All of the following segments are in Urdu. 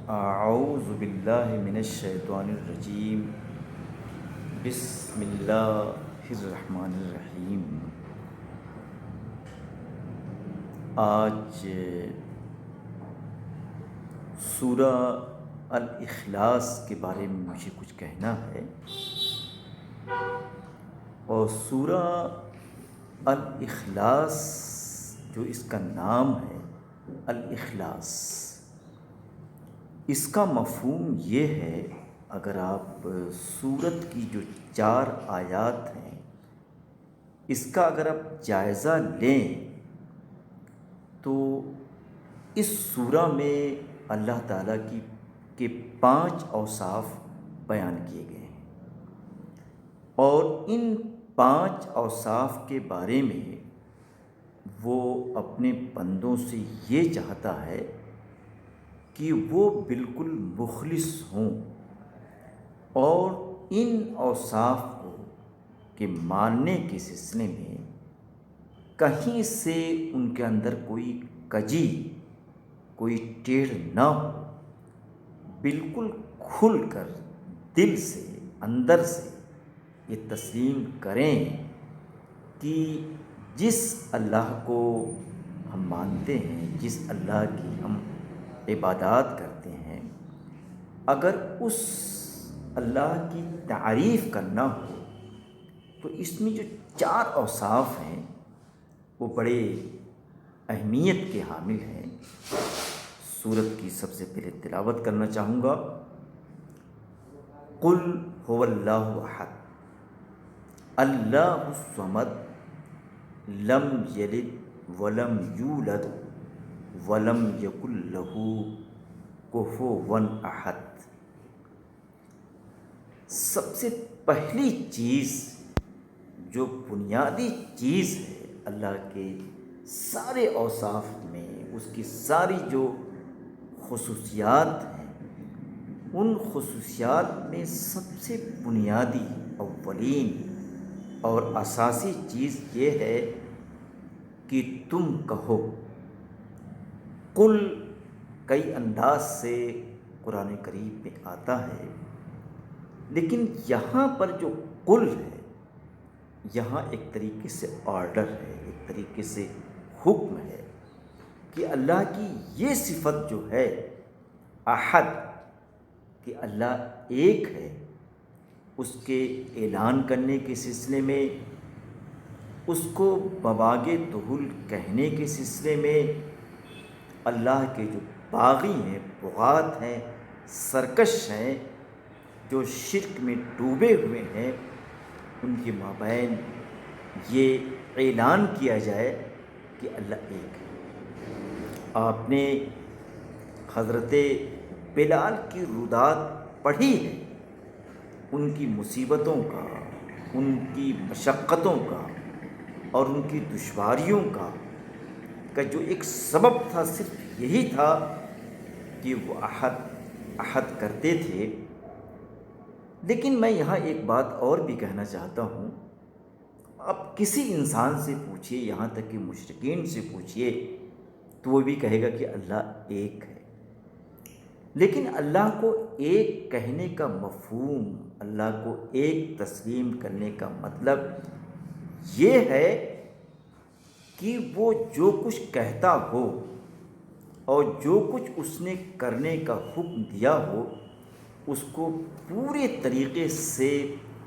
اعوذ باللہ من الشیطان الرجیم بسم اللہ الرحمن الرحیم۔ آج سورہ الاخلاص کے بارے میں مجھے کچھ کہنا ہے، اور سورہ الاخلاص جو اس کا نام ہے الاخلاص، اس کا مفہوم یہ ہے، اگر آپ سورت کی جو 4 آیات ہیں اس کا اگر آپ جائزہ لیں تو اس سورہ میں اللہ تعالیٰ کے 5 اوصاف بیان کیے گئے ہیں، اور ان 5 اوصاف کے بارے میں وہ اپنے بندوں سے یہ چاہتا ہے کہ وہ بالکل مخلص ہوں اور ان اوصاف کو کہ ماننے کے سلسلے میں کہیں سے ان کے اندر کوئی کجی، کوئی ٹیڑھ نہ ہو، بالکل کھل کر دل سے، اندر سے یہ تسلیم کریں کہ جس اللہ کو ہم مانتے ہیں، جس اللہ کی ہم عبادات کرتے ہیں، اگر اس اللہ کی تعریف کرنا ہو تو اس میں جو 4 اوصاف ہیں وہ بڑے اہمیت کے حامل ہیں۔ سورت کی سب سے پہلے تلاوت کرنا چاہوں گا۔ قل هو اللہ احد اللہ الصمد لم یلد ولم یولد ولم یکن لہ کفوا احد۔ سب سے پہلی چیز، جو بنیادی چیز ہے اللہ کے سارے اوصاف میں، اس کی ساری جو خصوصیات ہیں، ان خصوصیات میں سب سے بنیادی، اولین اور اساسی چیز یہ ہے کہ تم کہو۔ قل کئی انداز سے قرآن کریم میں آتا ہے، لیکن یہاں پر جو قل ہے، یہاں ایک طریقے سے آرڈر ہے، ایک طریقے سے حکم ہے کہ اللہ کی یہ صفت جو ہے احد، کہ اللہ ایک ہے، اس کے اعلان کرنے کے سلسلے میں، اس کو بواگ دہل کہنے کے سلسلے میں، اللہ کے جو باغی ہیں، بغات ہیں، سرکش ہیں، جو شرک میں ڈوبے ہوئے ہیں، ان کے مابین یہ اعلان کیا جائے کہ اللہ ایک ہے۔ آپ نے حضرت بلال کی رودات پڑھی ہے، ان کی مصیبتوں کا، ان کی مشقتوں کا اور ان کی دشواریوں کا جو ایک سبب تھا، صرف یہی تھا کہ وہ احد کرتے تھے۔ لیکن میں یہاں ایک بات اور بھی کہنا چاہتا ہوں۔ اب کسی انسان سے پوچھئے، یہاں تک کہ مشرکین سے پوچھئے، تو وہ بھی کہے گا کہ اللہ ایک ہے۔ لیکن اللہ کو ایک کہنے کا مفہوم، اللہ کو ایک تسلیم کرنے کا مطلب یہ ہے کہ وہ جو کچھ کہتا ہو اور جو کچھ اس نے کرنے کا حکم دیا ہو، اس کو پورے طریقے سے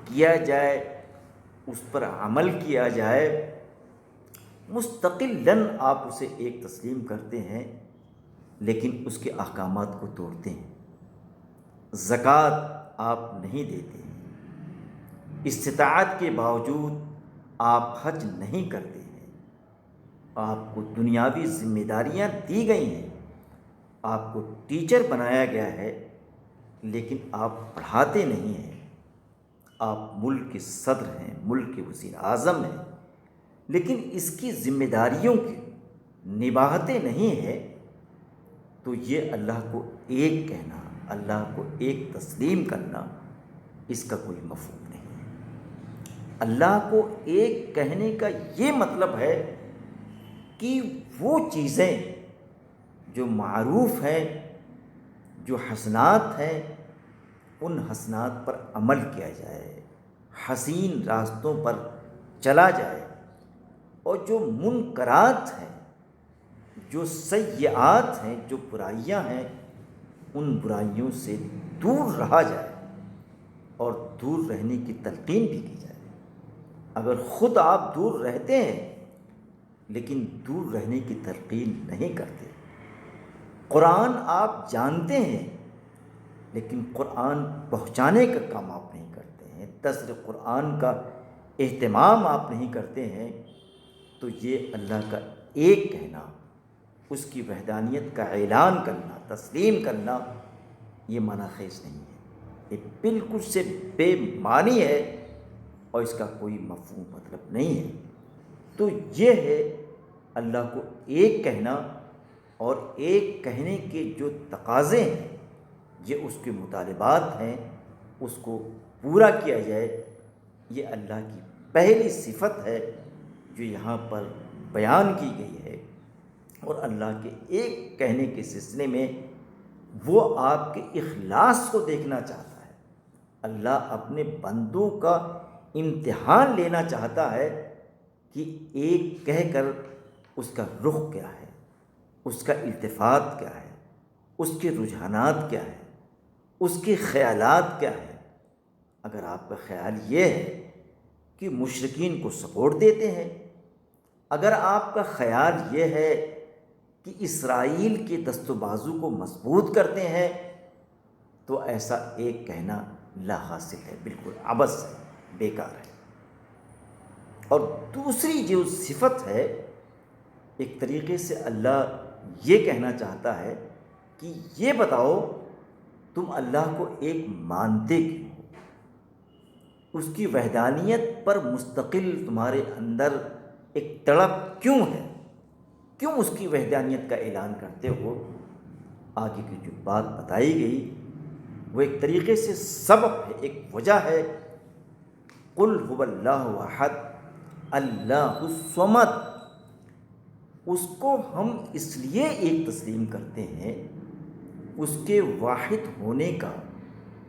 کیا جائے، اس پر عمل کیا جائے۔ مستقلاً آپ اسے ایک تسلیم کرتے ہیں، لیکن اس کے احکامات کو توڑتے ہیں۔ زکوٰۃ آپ نہیں دیتے ہیں، استطاعت کے باوجود آپ حج نہیں کرتے ہیں، آپ کو دنیاوی ذمہ داریاں دی گئی ہیں، آپ کو ٹیچر بنایا گیا ہے، لیکن آپ پڑھاتے نہیں ہیں۔ آپ ملک کے صدر ہیں، ملک کے وزیر اعظم ہیں، لیکن اس کی ذمہ داریوں کی نبھاتے نہیں ہیں، تو یہ اللہ کو ایک کہنا، اللہ کو ایک تسلیم کرنا، اس کا کوئی مفہوم نہیں ہے۔ اللہ کو ایک کہنے کا یہ مطلب ہے کہ وہ چیزیں جو معروف ہیں، جو حسنات ہیں ان حسنات پر عمل کیا جائے، حسین راستوں پر چلا جائے، اور جو منکرات ہیں، جو سیئات ہیں، جو برائیاں ہیں، ان برائیوں سے دور رہا جائے اور دور رہنے کی تلقین بھی کی جائے۔ اگر خود آپ دور رہتے ہیں لیکن دور رہنے کی تلقین نہیں کرتے، قرآن آپ جانتے ہیں لیکن قرآن پہنچانے کا کام آپ نہیں کرتے ہیں، درس قرآن کا اہتمام آپ نہیں کرتے ہیں، تو یہ اللہ کا ایک کہنا، اس کی وحدانیت کا اعلان کرنا، تسلیم کرنا، یہ معنی خیز نہیں ہے، یہ بالکل سے بے معنی ہے اور اس کا کوئی مفہوم مطلب نہیں ہے۔ تو یہ ہے اللہ کو ایک کہنا، اور ایک کہنے کے جو تقاضے ہیں، یہ اس کے مطالبات ہیں، اس کو پورا کیا جائے۔ یہ اللہ کی پہلی صفت ہے جو یہاں پر بیان کی گئی ہے، اور اللہ کے ایک کہنے کے سلسلے میں وہ آپ کے اخلاص کو دیکھنا چاہتا ہے۔ اللہ اپنے بندوں کا امتحان لینا چاہتا ہے کہ ایک کہہ کر اس کا رخ کیا ہے، اس کا التفات کیا ہے، اس کے رجحانات کیا ہے، اس کے خیالات کیا ہے۔ اگر آپ کا خیال یہ ہے کہ مشرکین کو سپورٹ دیتے ہیں، اگر آپ کا خیال یہ ہے کہ اسرائیل کے دست و بازو کو مضبوط کرتے ہیں، تو ایسا ایک کہنا لا حاصل ہے، بالکل عبث ہے، بیکار ہے۔ اور دوسری جو صفت ہے، ایک طریقے سے اللہ یہ کہنا چاہتا ہے کہ یہ بتاؤ تم اللہ کو ایک مانتے کیوں ہو، اس کی وحدانیت پر مستقل تمہارے اندر ایک تڑپ کیوں ہے، کیوں اس کی وحدانیت کا اعلان کرتے ہو۔ آگے کی جو بات بتائی گئی وہ ایک طریقے سے سبب ہے، ایک وجہ ہے۔ قل هو اللہ احد اللہ الصمد، اس کو ہم اس لیے ایک تسلیم کرتے ہیں، اس کے واحد ہونے کا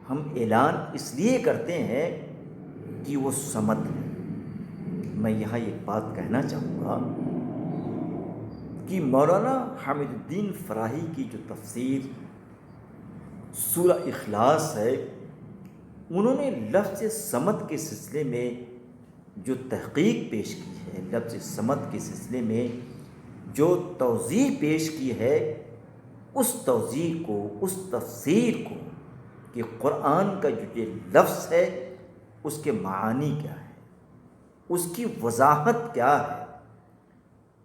ہم اعلان اس لیے کرتے ہیں کہ وہ صمد ہے۔ میں یہاں ایک بات کہنا چاہوں گا کہ مولانا حامد الدین فراہی کی جو تفسیر سورہ اخلاص ہے، انہوں نے لفظ صمد کے سلسلے میں جو تحقیق پیش کی ہے، لفظ صمد کے سلسلے میں جو توضیح پیش کی ہے، اس توضیح کو، اس تفسیر کو کہ قرآن کا جو یہ لفظ ہے اس کے معانی کیا ہے، اس کی وضاحت کیا ہے،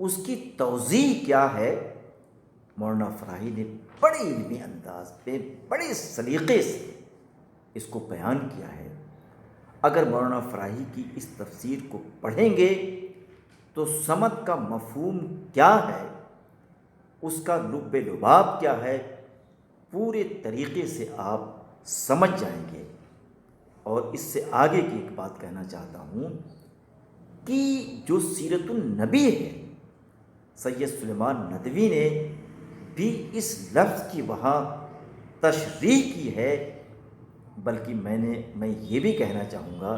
اس کی توضیح کیا ہے، مولانا فراہی نے بڑے علمی انداز پہ، بڑے سلیقے سے اس کو بیان کیا ہے۔ اگر مولانا فراہی کی اس تفسیر کو پڑھیں گے تو صمد کا مفہوم کیا ہے، اس کا لب لباب کیا ہے، پورے طریقے سے آپ سمجھ جائیں گے۔ اور اس سے آگے کی ایک بات کہنا چاہتا ہوں کہ جو سیرت النبی ہے، سید سلیمان ندوی نے بھی اس لفظ کی وہاں تشریح کی ہے، بلکہ میں یہ بھی کہنا چاہوں گا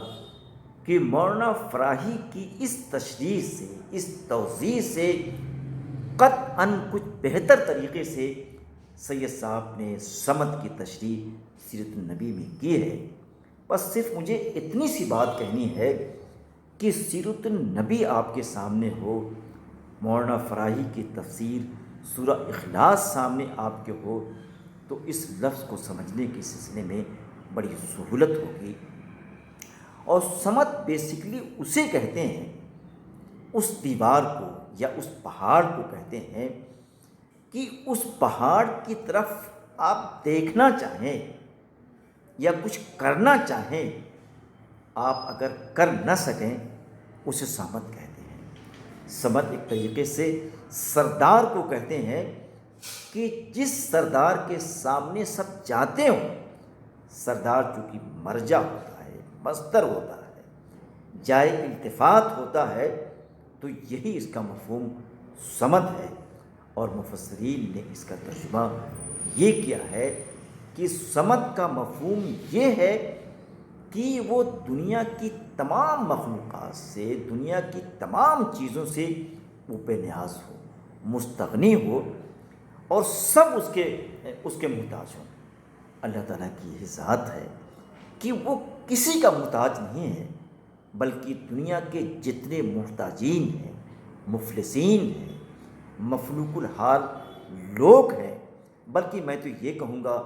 کہ مولانا فراہی کی اس تشریح سے، اس توضیح سے قطعاً کچھ بہتر طریقے سے سید صاحب نے صمد کی تشریح سیرت النبی میں کی ہے۔ بس صرف مجھے اتنی سی بات کہنی ہے کہ سیرت النبی آپ کے سامنے ہو، مولانا فراہی کی تفسیر سورہ اخلاص سامنے آپ کے ہو، تو اس لفظ کو سمجھنے کے سلسلے میں بڑی سہولت ہوگی۔ اور صمد بیسیکلی اسے کہتے ہیں، اس دیوار کو یا اس پہاڑ کو کہتے ہیں کہ اس پہاڑ کی طرف آپ دیکھنا چاہیں یا کچھ کرنا چاہیں، آپ اگر کر نہ سکیں اسے صمد کہتے ہیں۔ صمد ایک طریقے سے سردار کو کہتے ہیں کہ جس سردار کے سامنے سب جاتے ہوں، سردار چونکہ مرجع ہوتا ہے، مصدر ہوتا ہے، جائے التفات ہوتا ہے، تو یہی اس کا مفہوم صمد ہے۔ اور مفسرین نے اس کا ترجمہ یہ کیا ہے کہ صمد کا مفہوم یہ ہے کہ وہ دنیا کی تمام مخلوقات سے، دنیا کی تمام چیزوں سے وہ بے نیاز ہو، مستغنی ہو، اور سب اس کے محتاج ہوں۔ اللہ تعالیٰ کی یہ ذات ہے کہ وہ کسی کا محتاج نہیں ہے، بلکہ دنیا کے جتنے محتاجین ہیں، مفلسین ہیں، مفلوق الحال لوگ ہیں، بلکہ میں تو یہ کہوں گا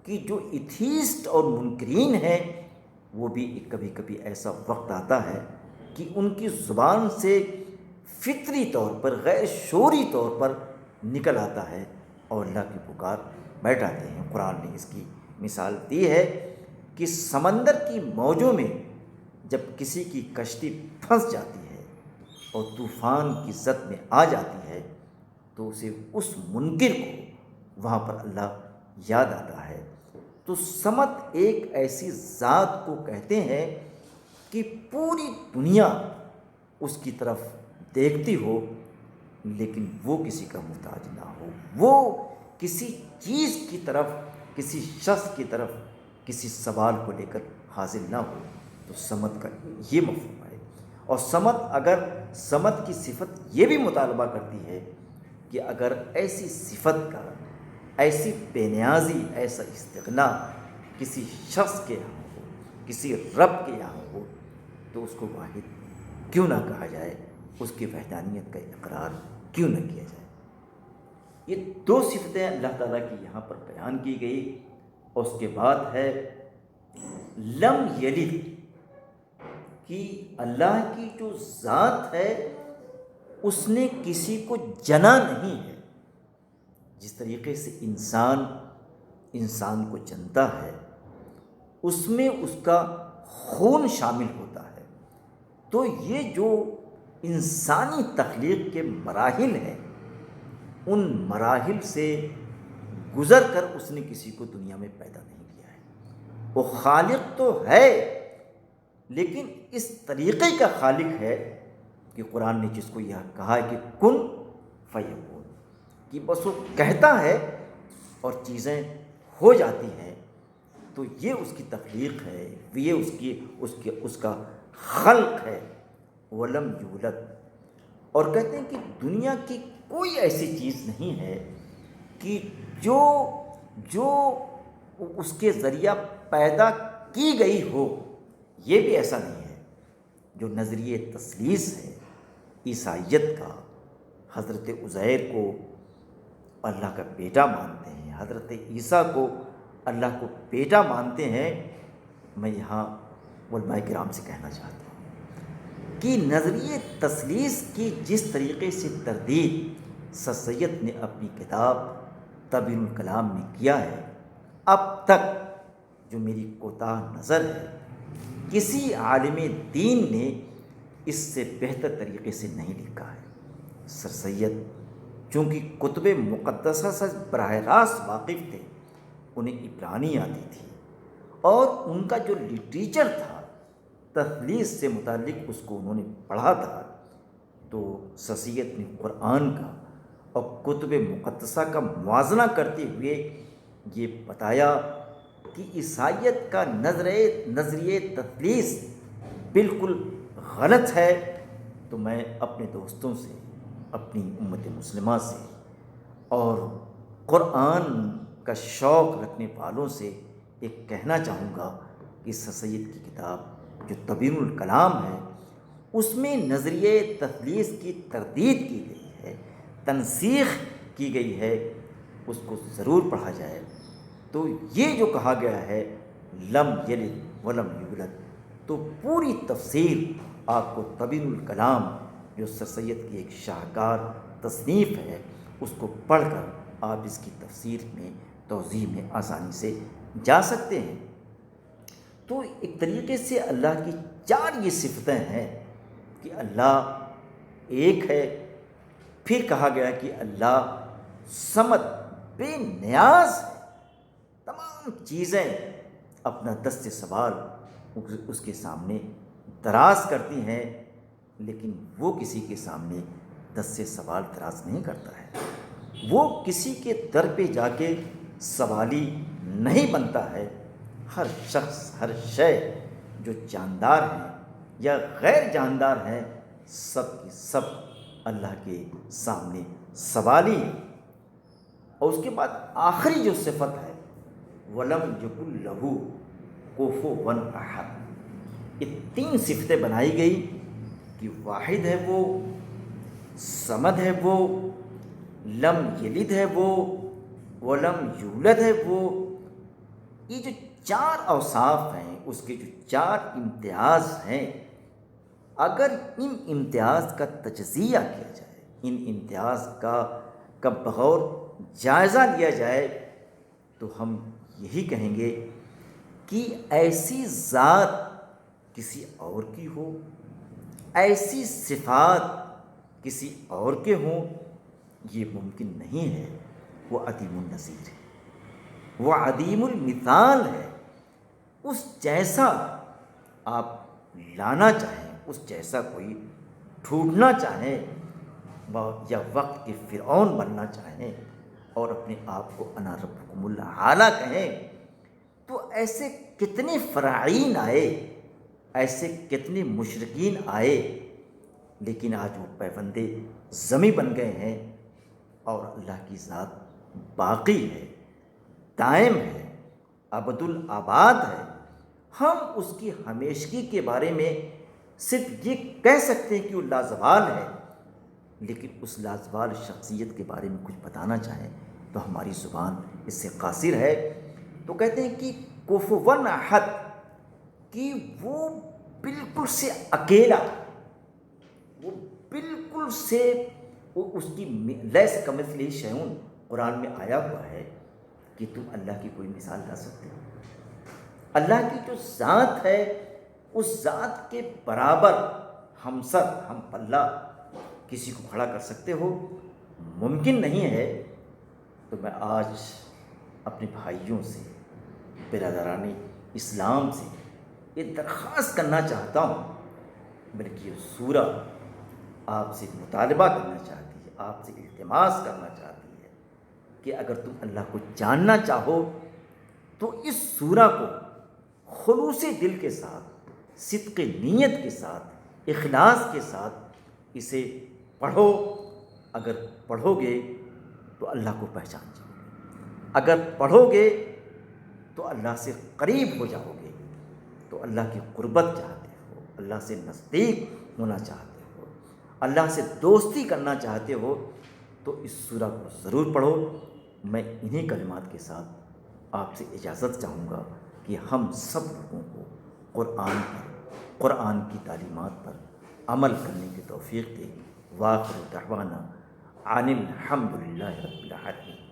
کہ جو ایتھیسٹ اور منکرین ہیں، وہ بھی کبھی کبھی ایسا وقت آتا ہے کہ ان کی زبان سے فطری طور پر، غیر شعوری طور پر نکل آتا ہے اور اللہ کی پکار بیٹھ آتے ہیں۔ قرآن نے اس کی مثال دی ہے کہ سمندر کی موجوں میں جب کسی کی کشتی پھنس جاتی ہے اور طوفان کی زد میں آ جاتی ہے تو اسے، اس منکر کو وہاں پر اللہ یاد آتا ہے۔ تو صمد ایک ایسی ذات کو کہتے ہیں کہ پوری دنیا اس کی طرف دیکھتی ہو لیکن وہ کسی کا محتاج نہ ہو، وہ کسی چیز کی طرف، کسی شخص کی طرف کسی سوال کو لے کر حاضر نہ ہو۔ تو صمد کا یہ مفہوم ہے۔ اور صمد کی صفت یہ بھی مطالبہ کرتی ہے کہ اگر ایسی صفت کا، ایسی بے نیازی، ایسا استغنا کسی شخص کے یہاں ہو، کسی رب کے یہاں ہو، تو اس کو واحد کیوں نہ کہا جائے، اس کی وحدانیت کا اقرار کیوں نہ کیا جائے۔ یہ دو صفتیں اللہ تعالیٰ کی یہاں پر بیان کی گئی۔ اور اس کے بعد ہے لم یلد، کہ اللہ کی جو ذات ہے اس نے کسی کو جنا نہیں ہے۔ جس طریقے سے انسان کو جنتا ہے، اس میں اس کا خون شامل ہوتا ہے۔ تو یہ جو انسانی تخلیق کے مراحل ہیں، ان مراحل سے گزر کر اس نے کسی کو دنیا میں پیدا نہیں کیا ہے۔ وہ خالق تو ہے، لیکن اس طریقے کا خالق ہے کہ قرآن نے جس کو یہ کہا ہے کہ کن فیکون، کہ بس وہ کہتا ہے اور چیزیں ہو جاتی ہیں۔ تو یہ اس کی تخلیق ہے، یہ اس کا خلق ہے۔ ولم یولد، اور کہتے ہیں کہ دنیا کی کوئی ایسی چیز نہیں ہے کہ جو اس کے ذریعہ پیدا کی گئی ہو، یہ بھی ایسا نہیں ہے۔ جو نظریہ تثلیث ہے عیسائیت کا، حضرت عزیر کو اللہ کا بیٹا مانتے ہیں، حضرت عیسیٰ کو اللہ کو بیٹا مانتے ہیں۔ میں یہاں علماء کرام سے کہنا چاہتا ہوں کہ نظریہ تثلیث کی جس طریقے سے تردید سر سید نے اپنی کتاب تبیین الکلام میں کیا ہے، اب تک جو میری کوتاہ نظر ہے کسی عالم دین نے اس سے بہتر طریقے سے نہیں لکھا ہے۔ سر سید چونکہ کتب مقدسہ سے براہ راست واقف تھے، انہیں عبرانی آتی تھی، اور ان کا جو لٹریچر تھا تثلیث سے متعلق اس کو انہوں نے پڑھا تھا۔ تو سر سید نے قرآن کا اور کتب مقدسہ کا موازنہ کرتے ہوئے یہ بتایا کہ عیسائیت کا نظریہ تثلیث بالکل غلط ہے۔ تو میں اپنے دوستوں سے، اپنی امت مسلمہ سے اور قرآن کا شوق رکھنے والوں سے ایک کہنا چاہوں گا کہ سر سید کی کتاب جو تبیین الکلام ہے، اس میں نظریہ تثلیث کی تردید کی گئی ہے، تنسیخ کی گئی ہے، اس کو ضرور پڑھا جائے۔ تو یہ جو کہا گیا ہے لم یلد ولم یولد، تو پوری تفسیر آپ کو تبیین الکلام جو سر سید کی ایک شاہکار تصنیف ہے، اس کو پڑھ کر آپ اس کی تفسیر میں، توضیح میں آسانی سے جا سکتے ہیں۔ تو ایک طریقے سے اللہ کی چار یہ صفتیں ہیں کہ اللہ ایک ہے، پھر کہا گیا کہ اللہ صمد، بے نیاز ہے، تمام چیزیں اپنا دست سوال اس کے سامنے دراز کرتی ہیں، لیکن وہ کسی کے سامنے دست سوال دراز نہیں کرتا ہے۔ وہ کسی کے در پہ جا کے سوالی نہیں بنتا ہے، ہر شخص، ہر شے جو جاندار ہیں یا غیر جاندار ہیں، سب کی سب اللہ کے سامنے سوالی ہے۔ اور اس کے بعد آخری جو صفت ہے، وَلَمْ يَكُن لَهُ كُفُوًا أَحَدٌ، یہ 3 صفتیں بنائی گئی کہ واحد ہے وہ، صمد ہے وہ، لم یلد ہے وہ، ولم یولد ہے وہ۔ یہ جو 4 اوصاف ہیں، اس کے جو 4 امتیاز ہیں، اگر ان امتیاز کا تجزیہ کیا جائے، ان امتیاز کا بغور جائزہ لیا جائے، تو ہم یہی کہیں گے کہ ایسی ذات کسی اور کی ہو، ایسی صفات کسی اور کے ہوں، یہ ممکن نہیں ہے۔ وہ عدیم النظیر ہے، وہ عدیم المثال ہے۔ اس جیسا آپ لانا چاہیں، اس جیسا کوئی ڈھونڈنا چاہیں، یا وقت کے فرعون بننا چاہیں اور اپنے آپ کو انا ربکم الاعلی کہیں، تو ایسے کتنے فراعین آئے، ایسے کتنے مشرکین آئے، لیکن آج وہ پیوندے زمیں بن گئے ہیں، اور اللہ کی ذات باقی ہے، دائم ہے، ابد الآباد ہے۔ ہم اس کی ہمیشگی کے بارے میں صرف یہ کہہ سکتے ہیں کہ وہ لازوال ہے، لیکن اس لازوال شخصیت کے بارے میں کچھ بتانا چاہیں تو ہماری زبان اس سے قاصر ہے۔ تو کہتے ہیں کہ کفواً احد، کہ وہ بالکل سے اکیلا، وہ بالکل سے اس کی لیس کمثلہ شیء قرآن میں آیا ہوا ہے کہ تم اللہ کی کوئی مثال لا سکتے ہو؟ اللہ کی جو ذات ہے، اس ذات کے برابر ہمسر، ہم پلہ کسی کو کھڑا کر سکتے ہو؟ ممکن نہیں ہے۔ تو میں آج اپنے بھائیوں سے، برادران اسلام سے یہ درخواست کرنا چاہتا ہوں، بلکہ یہ سورہ آپ سے مطالبہ کرنا چاہتی ہے، آپ سے التماس کرنا چاہتی ہے کہ اگر تم اللہ کو جاننا چاہو تو اس سورہ کو خلوص دل کے ساتھ، صدق نیت کے ساتھ، اخلاص کے ساتھ اسے پڑھو۔ اگر پڑھو گے تو اللہ کو پہچان جاؤ گے، اگر پڑھو گے تو اللہ سے قریب ہو جاؤ گے، تو اللہ کی قربت چاہتے ہو، اللہ سے نزدیک ہونا چاہتے ہو، اللہ سے دوستی کرنا چاہتے ہو، تو اس سورہ کو ضرور پڑھو۔ میں انہی کلمات کے ساتھ آپ سے اجازت چاہوں گا کہ ہم سب لوگوں کو قرآن پر، قرآن کی تعلیمات پر عمل کرنے کی توفیق دے۔ وآخر دعوانا عن الحمد للہ رب العالمین۔